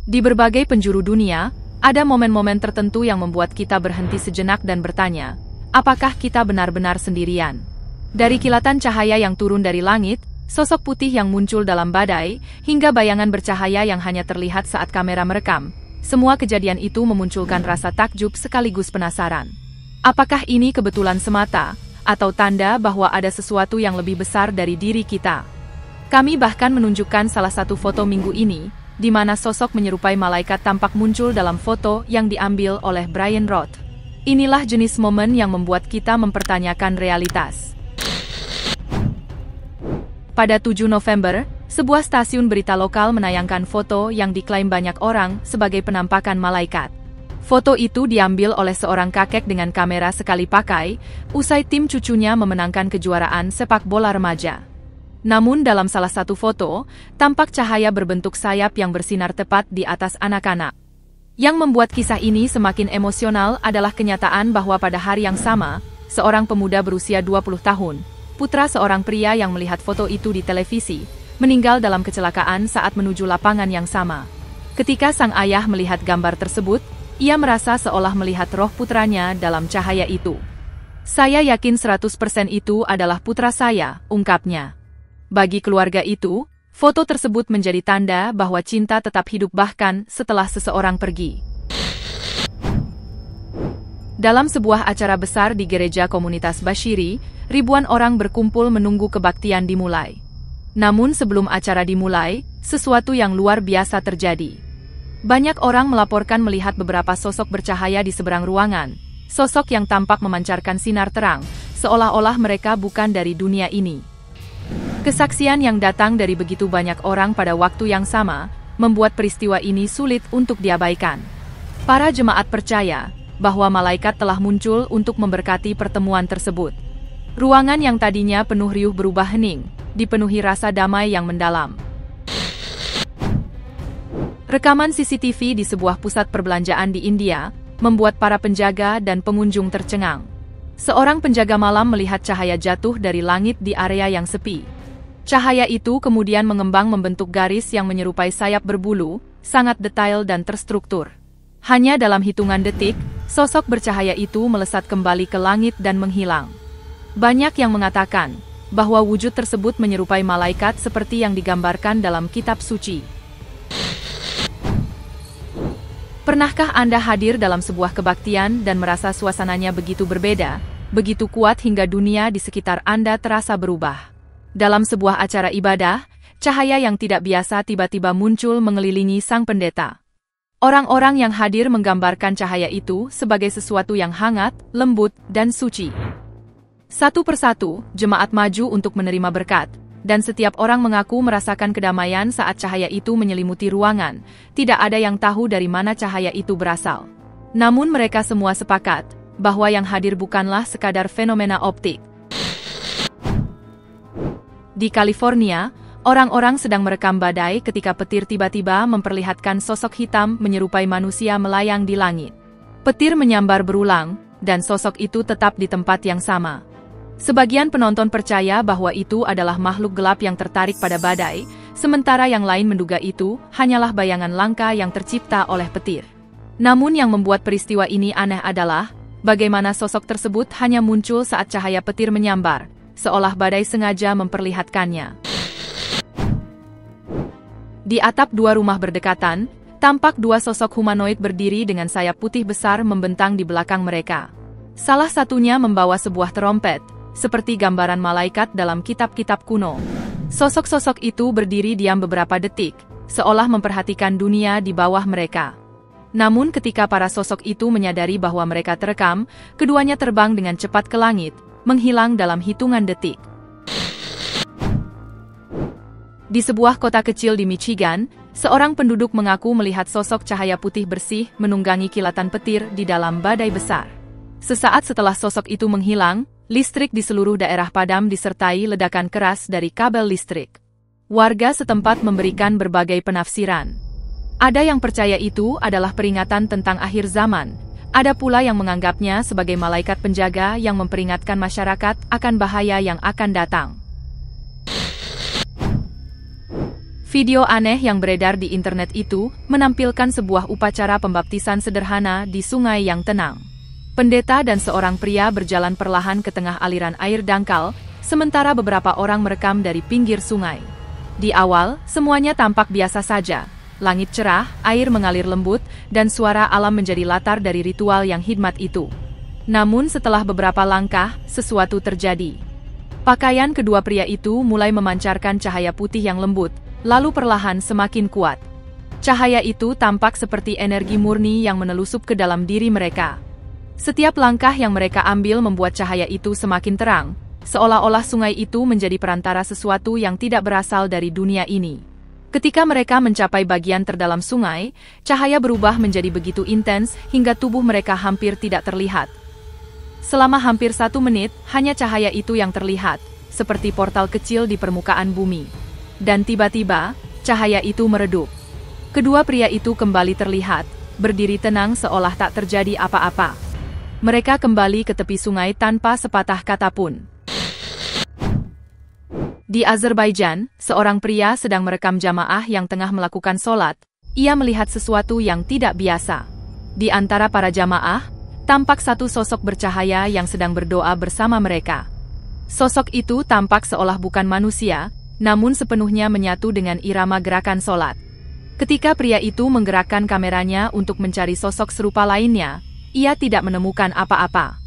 Di berbagai penjuru dunia, ada momen-momen tertentu yang membuat kita berhenti sejenak dan bertanya, apakah kita benar-benar sendirian? Dari kilatan cahaya yang turun dari langit, sosok putih yang muncul dalam badai, hingga bayangan bercahaya yang hanya terlihat saat kamera merekam, semua kejadian itu memunculkan rasa takjub sekaligus penasaran. Apakah ini kebetulan semata, atau tanda bahwa ada sesuatu yang lebih besar dari diri kita? Kami bahkan menunjukkan salah satu foto minggu ini, di mana sosok menyerupai malaikat tampak muncul dalam foto yang diambil oleh Brian Roth. Inilah jenis momen yang membuat kita mempertanyakan realitas. Pada 7 November, sebuah stasiun berita lokal menayangkan foto yang diklaim banyak orang sebagai penampakan malaikat. Foto itu diambil oleh seorang kakek dengan kamera sekali pakai, usai tim cucunya memenangkan kejuaraan sepak bola remaja. Namun dalam salah satu foto, tampak cahaya berbentuk sayap yang bersinar tepat di atas anak-anak. Yang membuat kisah ini semakin emosional adalah kenyataan bahwa pada hari yang sama, seorang pemuda berusia 20 tahun, putra seorang pria yang melihat foto itu di televisi, meninggal dalam kecelakaan saat menuju lapangan yang sama. Ketika sang ayah melihat gambar tersebut, ia merasa seolah melihat roh putranya dalam cahaya itu. Saya yakin 100% itu adalah putra saya, ungkapnya. Bagi keluarga itu, foto tersebut menjadi tanda bahwa cinta tetap hidup bahkan setelah seseorang pergi. Dalam sebuah acara besar di gereja komunitas Bashiri, ribuan orang berkumpul menunggu kebaktian dimulai. Namun sebelum acara dimulai, sesuatu yang luar biasa terjadi. Banyak orang melaporkan melihat beberapa sosok bercahaya di seberang ruangan, sosok yang tampak memancarkan sinar terang, seolah-olah mereka bukan dari dunia ini. Kesaksian yang datang dari begitu banyak orang pada waktu yang sama, membuat peristiwa ini sulit untuk diabaikan. Para jemaat percaya bahwa malaikat telah muncul untuk memberkati pertemuan tersebut. Ruangan yang tadinya penuh riuh berubah hening, dipenuhi rasa damai yang mendalam. Rekaman CCTV di sebuah pusat perbelanjaan di India membuat para penjaga dan pengunjung tercengang. Seorang penjaga malam melihat cahaya jatuh dari langit di area yang sepi. Cahaya itu kemudian mengembang membentuk garis yang menyerupai sayap berbulu, sangat detail dan terstruktur. Hanya dalam hitungan detik, sosok bercahaya itu melesat kembali ke langit dan menghilang. Banyak yang mengatakan bahwa wujud tersebut menyerupai malaikat seperti yang digambarkan dalam kitab suci. Pernahkah Anda hadir dalam sebuah kebaktian dan merasa suasananya begitu berbeda, begitu kuat hingga dunia di sekitar Anda terasa berubah? Dalam sebuah acara ibadah, cahaya yang tidak biasa tiba-tiba muncul mengelilingi sang pendeta. Orang-orang yang hadir menggambarkan cahaya itu sebagai sesuatu yang hangat, lembut, dan suci. Satu persatu, jemaat maju untuk menerima berkat. Dan setiap orang mengaku merasakan kedamaian saat cahaya itu menyelimuti ruangan. Tidak ada yang tahu dari mana cahaya itu berasal. Namun mereka semua sepakat bahwa yang hadir bukanlah sekadar fenomena optik. Di California, orang-orang sedang merekam badai ketika petir tiba-tiba memperlihatkan sosok hitam menyerupai manusia melayang di langit. Petir menyambar berulang, dan sosok itu tetap di tempat yang sama. Sebagian penonton percaya bahwa itu adalah makhluk gelap yang tertarik pada badai, sementara yang lain menduga itu hanyalah bayangan langka yang tercipta oleh petir. Namun yang membuat peristiwa ini aneh adalah, bagaimana sosok tersebut hanya muncul saat cahaya petir menyambar, seolah badai sengaja memperlihatkannya. Di atap dua rumah berdekatan, tampak dua sosok humanoid berdiri dengan sayap putih besar membentang di belakang mereka. Salah satunya membawa sebuah terompet, seperti gambaran malaikat dalam kitab-kitab kuno. Sosok-sosok itu berdiri diam beberapa detik, seolah memperhatikan dunia di bawah mereka. Namun ketika para sosok itu menyadari bahwa mereka terekam, keduanya terbang dengan cepat ke langit, menghilang dalam hitungan detik. Di sebuah kota kecil di Michigan, seorang penduduk mengaku melihat sosok cahaya putih bersih menunggangi kilatan petir di dalam badai besar. Sesaat setelah sosok itu menghilang, listrik di seluruh daerah padam disertai ledakan keras dari kabel listrik. Warga setempat memberikan berbagai penafsiran. Ada yang percaya itu adalah peringatan tentang akhir zaman. Ada pula yang menganggapnya sebagai malaikat penjaga yang memperingatkan masyarakat akan bahaya yang akan datang. Video aneh yang beredar di internet itu menampilkan sebuah upacara pembaptisan sederhana di sungai yang tenang. Pendeta dan seorang pria berjalan perlahan ke tengah aliran air dangkal, sementara beberapa orang merekam dari pinggir sungai. Di awal, semuanya tampak biasa saja. Langit cerah, air mengalir lembut, dan suara alam menjadi latar dari ritual yang hikmat itu. Namun setelah beberapa langkah, sesuatu terjadi. Pakaian kedua pria itu mulai memancarkan cahaya putih yang lembut, lalu perlahan semakin kuat. Cahaya itu tampak seperti energi murni yang menelusup ke dalam diri mereka. Setiap langkah yang mereka ambil membuat cahaya itu semakin terang, seolah-olah sungai itu menjadi perantara sesuatu yang tidak berasal dari dunia ini. Ketika mereka mencapai bagian terdalam sungai, cahaya berubah menjadi begitu intens hingga tubuh mereka hampir tidak terlihat. Selama hampir 1 menit, hanya cahaya itu yang terlihat, seperti portal kecil di permukaan bumi. Dan tiba-tiba, cahaya itu meredup. Kedua pria itu kembali terlihat, berdiri tenang seolah tak terjadi apa-apa. Mereka kembali ke tepi sungai tanpa sepatah kata pun. Di Azerbaijan, seorang pria sedang merekam jamaah yang tengah melakukan sholat. Ia melihat sesuatu yang tidak biasa. Di antara para jamaah, tampak satu sosok bercahaya yang sedang berdoa bersama mereka. Sosok itu tampak seolah bukan manusia, namun sepenuhnya menyatu dengan irama gerakan sholat. Ketika pria itu menggerakkan kameranya untuk mencari sosok serupa lainnya, ia tidak menemukan apa-apa.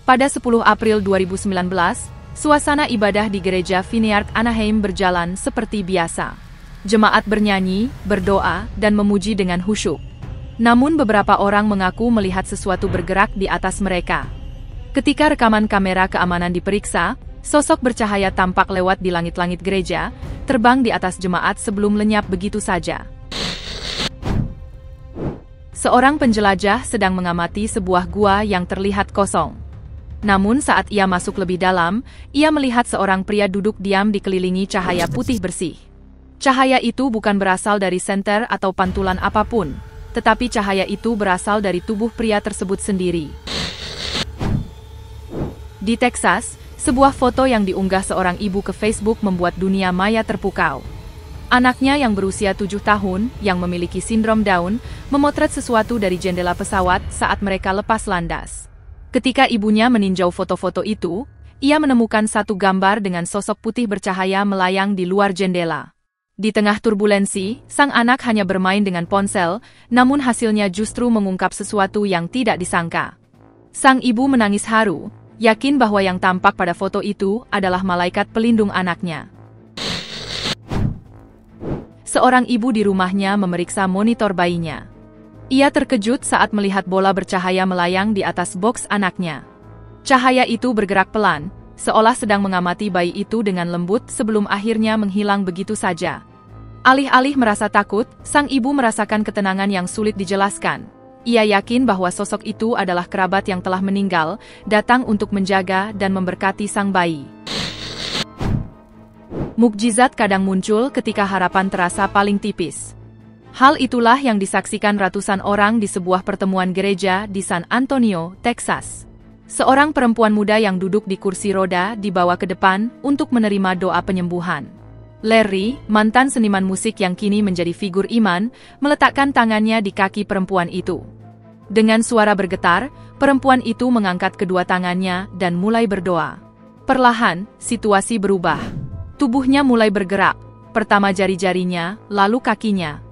Pada 10 April 2019, suasana ibadah di gereja Vineyard Anaheim berjalan seperti biasa. Jemaat bernyanyi, berdoa, dan memuji dengan khusyuk. Namun beberapa orang mengaku melihat sesuatu bergerak di atas mereka. Ketika rekaman kamera keamanan diperiksa, sosok bercahaya tampak lewat di langit-langit gereja, terbang di atas jemaat sebelum lenyap begitu saja. Seorang penjelajah sedang mengamati sebuah gua yang terlihat kosong. Namun saat ia masuk lebih dalam, ia melihat seorang pria duduk diam dikelilingi cahaya putih bersih. Cahaya itu bukan berasal dari senter atau pantulan apapun, tetapi cahaya itu berasal dari tubuh pria tersebut sendiri. Di Texas, sebuah foto yang diunggah seorang ibu ke Facebook membuat dunia maya terpukau. Anaknya yang berusia 7 tahun, yang memiliki sindrom Down, memotret sesuatu dari jendela pesawat saat mereka lepas landas. Ketika ibunya meninjau foto-foto itu, ia menemukan satu gambar dengan sosok putih bercahaya melayang di luar jendela. Di tengah turbulensi, sang anak hanya bermain dengan ponsel, namun hasilnya justru mengungkap sesuatu yang tidak disangka. Sang ibu menangis haru, yakin bahwa yang tampak pada foto itu adalah malaikat pelindung anaknya. Seorang ibu di rumahnya memeriksa monitor bayinya. Ia terkejut saat melihat bola bercahaya melayang di atas boks anaknya. Cahaya itu bergerak pelan, seolah sedang mengamati bayi itu dengan lembut sebelum akhirnya menghilang begitu saja. Alih-alih merasa takut, sang ibu merasakan ketenangan yang sulit dijelaskan. Ia yakin bahwa sosok itu adalah kerabat yang telah meninggal, datang untuk menjaga dan memberkati sang bayi. Mukjizat kadang muncul ketika harapan terasa paling tipis. Hal itulah yang disaksikan ratusan orang di sebuah pertemuan gereja di San Antonio, Texas. Seorang perempuan muda yang duduk di kursi roda dibawa ke depan untuk menerima doa penyembuhan. Larry, mantan seniman musik yang kini menjadi figur iman, meletakkan tangannya di kaki perempuan itu. Dengan suara bergetar, perempuan itu mengangkat kedua tangannya dan mulai berdoa. Perlahan, situasi berubah. Tubuhnya mulai bergerak, pertama jari-jarinya, lalu kakinya.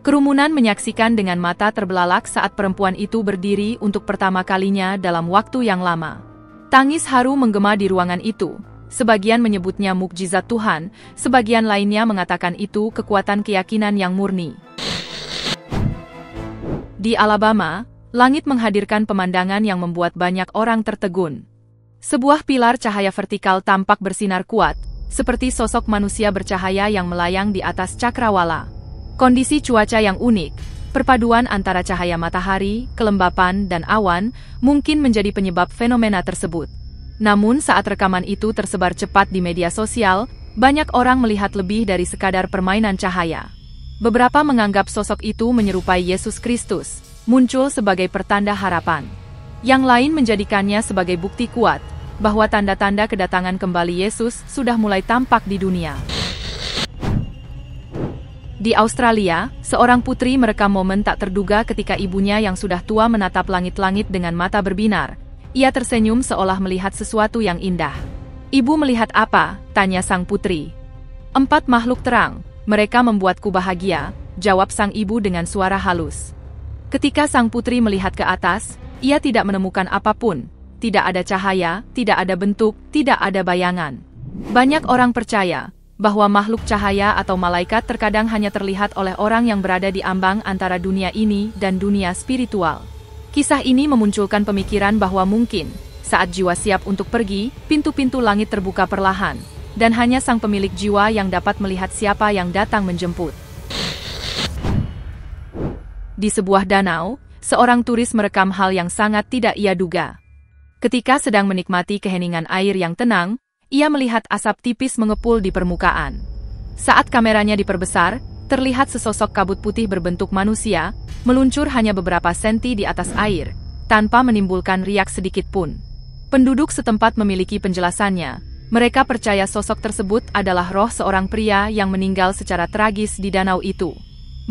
Kerumunan menyaksikan dengan mata terbelalak saat perempuan itu berdiri untuk pertama kalinya dalam waktu yang lama. Tangis haru menggema di ruangan itu. Sebagian menyebutnya mukjizat Tuhan, sebagian lainnya mengatakan itu kekuatan keyakinan yang murni. Di Alabama, langit menghadirkan pemandangan yang membuat banyak orang tertegun. Sebuah pilar cahaya vertikal tampak bersinar kuat, seperti sosok manusia bercahaya yang melayang di atas cakrawala. Kondisi cuaca yang unik, perpaduan antara cahaya matahari, kelembapan, dan awan, mungkin menjadi penyebab fenomena tersebut. Namun saat rekaman itu tersebar cepat di media sosial, banyak orang melihat lebih dari sekadar permainan cahaya. Beberapa menganggap sosok itu menyerupai Yesus Kristus, muncul sebagai pertanda harapan. Yang lain menjadikannya sebagai bukti kuat, bahwa tanda-tanda kedatangan kembali Yesus sudah mulai tampak di dunia. Di Australia, seorang putri merekam momen tak terduga ketika ibunya yang sudah tua menatap langit-langit dengan mata berbinar. Ia tersenyum seolah melihat sesuatu yang indah. "Ibu melihat apa?" tanya sang putri. "4 makhluk terang. Mereka membuatku bahagia," jawab sang ibu dengan suara halus. Ketika sang putri melihat ke atas, ia tidak menemukan apapun. Tidak ada cahaya, tidak ada bentuk, tidak ada bayangan. Banyak orang percaya bahwa makhluk cahaya atau malaikat terkadang hanya terlihat oleh orang yang berada di ambang antara dunia ini dan dunia spiritual. Kisah ini memunculkan pemikiran bahwa mungkin, saat jiwa siap untuk pergi, pintu-pintu langit terbuka perlahan, dan hanya sang pemilik jiwa yang dapat melihat siapa yang datang menjemput. Di sebuah danau, seorang turis merekam hal yang sangat tidak ia duga. Ketika sedang menikmati keheningan air yang tenang, ia melihat asap tipis mengepul di permukaan. Saat kameranya diperbesar, terlihat sesosok kabut putih berbentuk manusia, meluncur hanya beberapa senti di atas air, tanpa menimbulkan riak sedikit pun. Penduduk setempat memiliki penjelasannya. Mereka percaya sosok tersebut adalah roh seorang pria yang meninggal secara tragis di danau itu.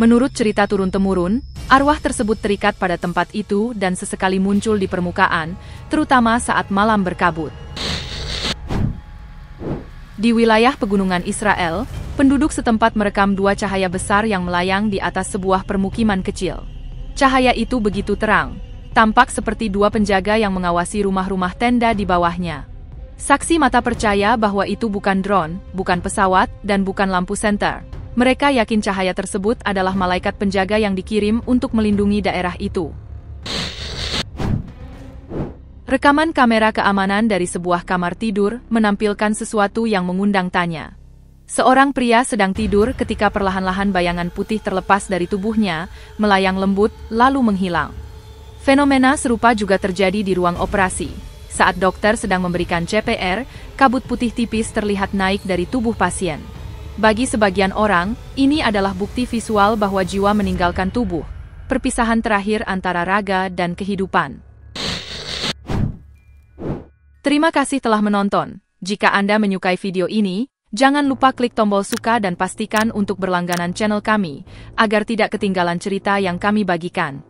Menurut cerita turun-temurun, arwah tersebut terikat pada tempat itu dan sesekali muncul di permukaan, terutama saat malam berkabut. Di wilayah pegunungan Israel, penduduk setempat merekam 2 cahaya besar yang melayang di atas sebuah permukiman kecil. Cahaya itu begitu terang, tampak seperti 2 penjaga yang mengawasi rumah-rumah tenda di bawahnya. Saksi mata percaya bahwa itu bukan drone, bukan pesawat, dan bukan lampu senter. Mereka yakin cahaya tersebut adalah malaikat penjaga yang dikirim untuk melindungi daerah itu. Rekaman kamera keamanan dari sebuah kamar tidur menampilkan sesuatu yang mengundang tanya. Seorang pria sedang tidur ketika perlahan-lahan bayangan putih terlepas dari tubuhnya, melayang lembut, lalu menghilang. Fenomena serupa juga terjadi di ruang operasi. Saat dokter sedang memberikan CPR, kabut putih tipis terlihat naik dari tubuh pasien. Bagi sebagian orang, ini adalah bukti visual bahwa jiwa meninggalkan tubuh. Perpisahan terakhir antara raga dan kehidupan. Terima kasih telah menonton. Jika Anda menyukai video ini, jangan lupa klik tombol suka dan pastikan untuk berlangganan channel kami, agar tidak ketinggalan cerita yang kami bagikan.